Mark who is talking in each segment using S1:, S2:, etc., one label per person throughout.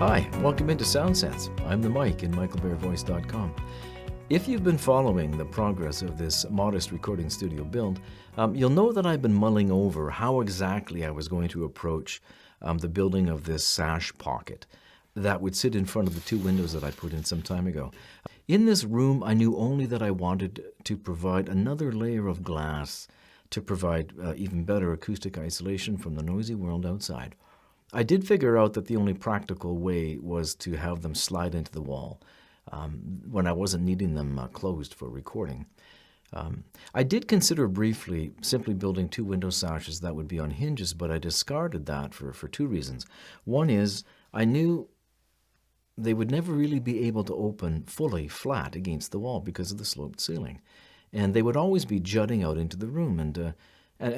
S1: Hi, welcome into Sound Sense. I'm the Mike in michaelbearvoice.com. If you've been following the progress of this modest recording studio build, you'll know that I've been mulling over how exactly I was going to approach the building of this sash pocket that would sit in front of the two windows that I put in some time ago. In this room, I knew only that I wanted to provide another layer of glass to provide even better acoustic isolation from the noisy world outside. I did figure out that the only practical way was to have them slide into the wall when I wasn't needing them closed for recording. I did consider briefly simply building two window sashes that would be on hinges, but I discarded that for two reasons. One is I knew they would never really be able to open fully flat against the wall because of the sloped ceiling. And they would always be jutting out into the room and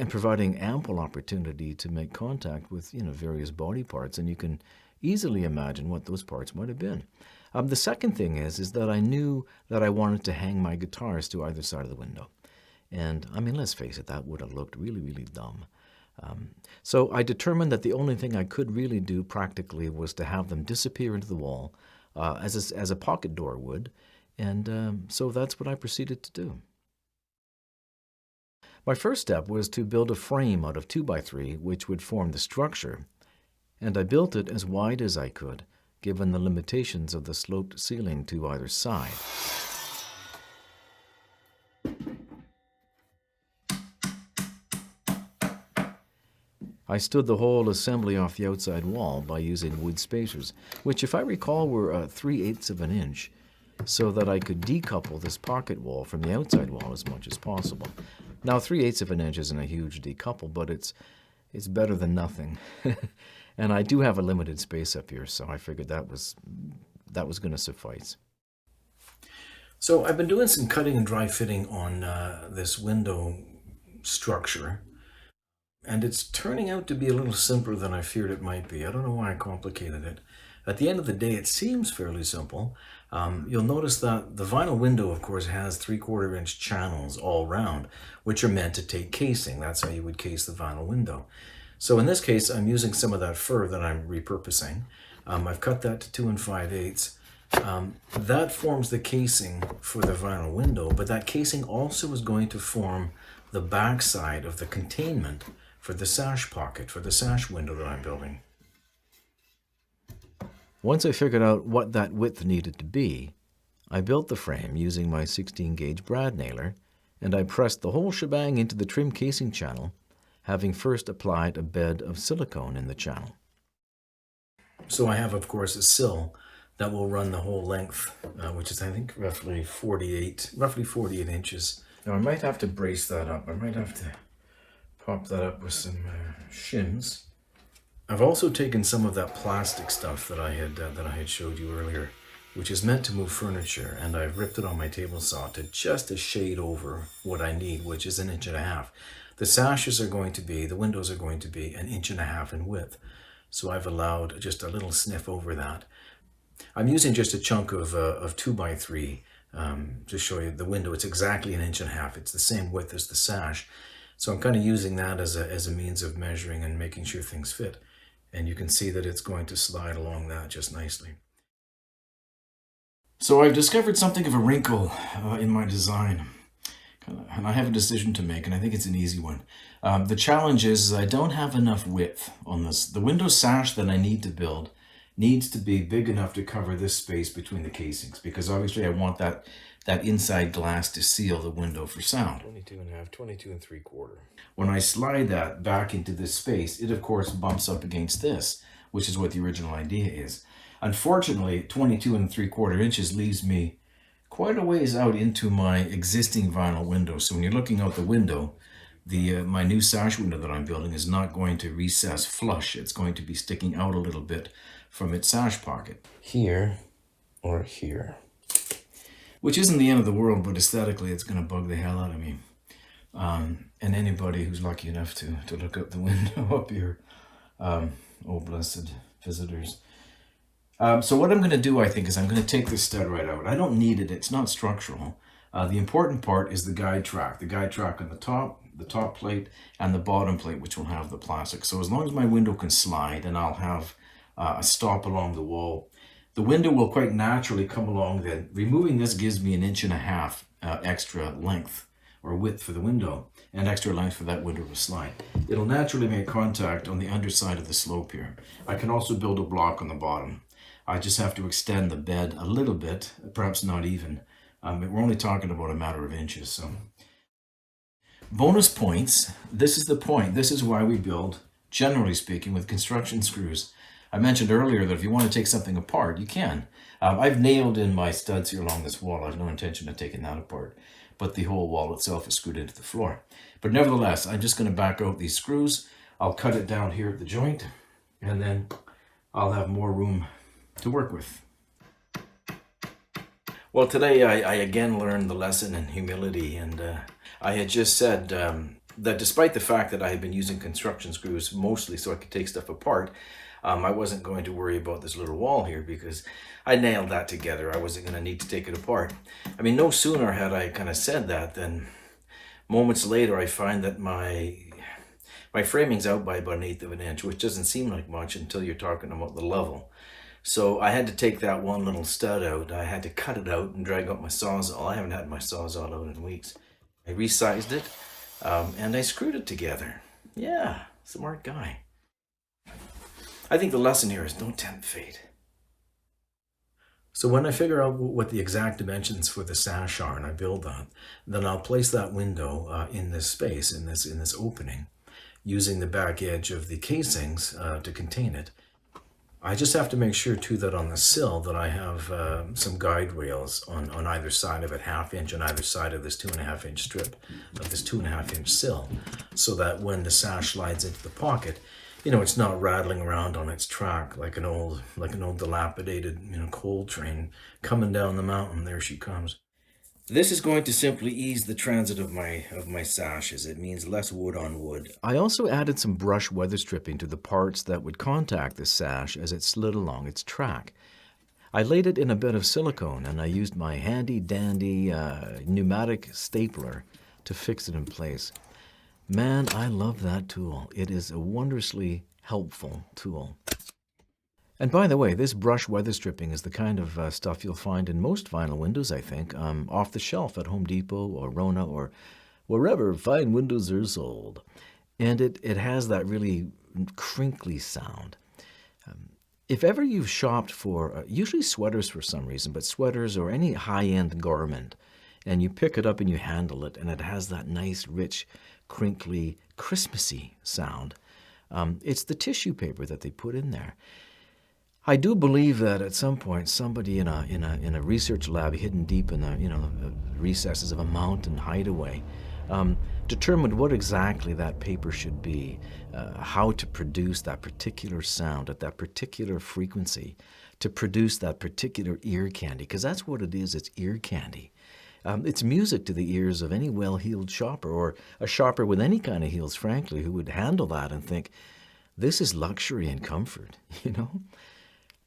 S1: providing ample opportunity to make contact with various body parts, and you can easily imagine what those parts might have been. The second thing is that I knew that I wanted to hang my guitars to either side of the window. And I mean, let's face it, that would have looked really, really dumb. So I determined that the only thing I could really do practically was to have them disappear into the wall as a pocket door would, and so that's what I proceeded to do. My first step was to build a frame out of 2x3 which would form the structure, and I built it as wide as I could, given the limitations of the sloped ceiling to either side. I stood the whole assembly off the outside wall by using wood spacers, which if I recall were 3/8 of an inch, so that I could decouple this pocket wall from the outside wall as much as possible. Now 3/8 of an inch isn't a huge decouple, but it's better than nothing. And I do have a limited space up here, so I figured that was going to suffice. So I've been doing some cutting and dry fitting on this window structure, and it's turning out to be a little simpler than I feared it might be. I don't know why I complicated it. At the end of the day, it seems fairly simple. You'll notice that the vinyl window, of course, has 3/4 inch channels all round, which are meant to take casing. That's how you would case the vinyl window. So in this case, I'm using some of that fur that I'm repurposing. I've cut that to 2 5/8. That forms the casing for the vinyl window, but that casing also is going to form the backside of the containment for the sash pocket, for the sash window that I'm building. Once I figured out what that width needed to be, I built the frame using my 16-gauge brad nailer, and I pressed the whole shebang into the trim casing channel, having first applied a bed of silicone in the channel. So I have, of course, a sill that will run the whole length, which is, I think, roughly 48 inches. Now I might have to brace that up. I might have to pop that up with some shims. I've also taken some of that plastic stuff that I had showed you earlier, which is meant to move furniture, and I've ripped it on my table saw to just a shade over what I need, which is 1.5 inches. The sashes are going to be, the windows are going to be 1.5 inches in width, so I've allowed just a little sniff over that. I'm using just a chunk of 2x3 to show you the window. It's exactly 1.5 inches. It's the same width as the sash, so I'm kind of using that as a means of measuring and making sure things fit. And you can see that it's going to slide along that just nicely. So I've discovered something of a wrinkle in my design, and I have a decision to make, and I think it's an easy one. The challenge is I don't have enough width on this. The window sash that I need to build needs to be big enough to cover this space between the casings, because obviously I want that inside glass to seal the window for sound. 22.5, 22 3/4. When I slide that back into this space, it of course bumps up against this, which is what the original idea is. Unfortunately, 22 3/4 inches leaves me quite a ways out into my existing vinyl window. So when you're looking out the window, my new sash window that I'm building is not going to recess flush. It's going to be sticking out a little bit from its sash pocket. Here or here. Which isn't the end of the world, but aesthetically it's going to bug the hell out of me. And anybody who's lucky enough to look out the window up here. Oh, blessed visitors. So what I'm going to do, I think, is I'm going to take this stud right out. I don't need it. It's not structural. The important part is the guide track. The guide track on the top plate, and the bottom plate, which will have the plastic. So as long as my window can slide, and I'll have a stop along the wall. The window will quite naturally come along then. Removing this gives me 1.5 inches extra length or width for the window, and extra length for that window to slide. It'll naturally make contact on the underside of the slope here. I can also build a block on the bottom. I just have to extend the bed a little bit, perhaps not even. We're only talking about a matter of inches. So, bonus points. This is the point. This is why we build, generally speaking, with construction screws. I mentioned earlier that if you want to take something apart, you can. I've nailed in my studs here along this wall. I have no intention of taking that apart, but the whole wall itself is screwed into the floor. But nevertheless, I'm just going to back out these screws. I'll cut it down here at the joint, and then I'll have more room to work with. Well, today I again learned the lesson in humility, and I had just said that despite the fact that I had been using construction screws mostly so I could take stuff apart, I wasn't going to worry about this little wall here because I nailed that together. I wasn't going to need to take it apart. I mean, no sooner had I kind of said that than moments later I find that my framing's out by about 1/8 of an inch, which doesn't seem like much until you're talking about the level. So I had to take that one little stud out. I had to cut it out and drag out my Sawzall. I haven't had my Sawzall out in weeks. I resized it and I screwed it together. Yeah, smart guy. I think the lesson here is don't tempt fate. So when I figure out what the exact dimensions for the sash are and I build that, then I'll place that window in this space, in this opening, using the back edge of the casings to contain it. I just have to make sure too that on the sill that I have some guide rails on either side of it, 1/2 inch on either side of this 2.5 inch strip of this 2.5 inch sill, so that when the sash slides into the pocket, it's not rattling around on its track like an old dilapidated, coal train coming down the mountain. There she comes. This is going to simply ease the transit of my sashes. It means less wood on wood. I also added some brush weather stripping to the parts that would contact the sash as it slid along its track. I laid it in a bed of silicone, and I used my handy dandy pneumatic stapler to fix it in place. Man, I love that tool. It is a wondrously helpful tool. And by the way, this brush weather stripping is the kind of stuff you'll find in most vinyl windows, I think, off the shelf at Home Depot or Rona or wherever fine windows are sold. And it has that really crinkly sound. If ever you've shopped for, usually sweaters for some reason, but sweaters or any high-end garment, and you pick it up and you handle it, and it has that nice, rich, crinkly, Christmassy sound, it's the tissue paper that they put in there. I do believe that at some point somebody in a research lab hidden deep in the recesses of a mountain hideaway determined what exactly that paper should be, how to produce that particular sound at that particular frequency, to produce that particular ear candy, because that's what it is. It's ear candy. It's music to the ears of any well-heeled shopper, or a shopper with any kind of heels, frankly, who would handle that and think, this is luxury and comfort,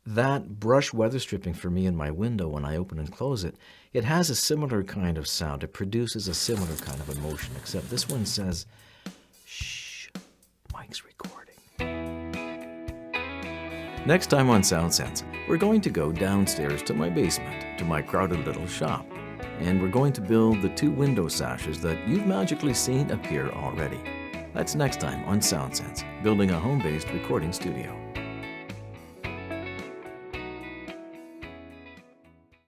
S1: That brush weather stripping for me in my window when I open and close it, it has a similar kind of sound. It produces a similar kind of emotion, except this one says, shh, Mike's recording. Next time on Sound Sense, we're going to go downstairs to my basement, to my crowded little shop, and we're going to build the 2 window sashes that you've magically seen appear already. That's next time on Sound Sense, building a home-based recording studio.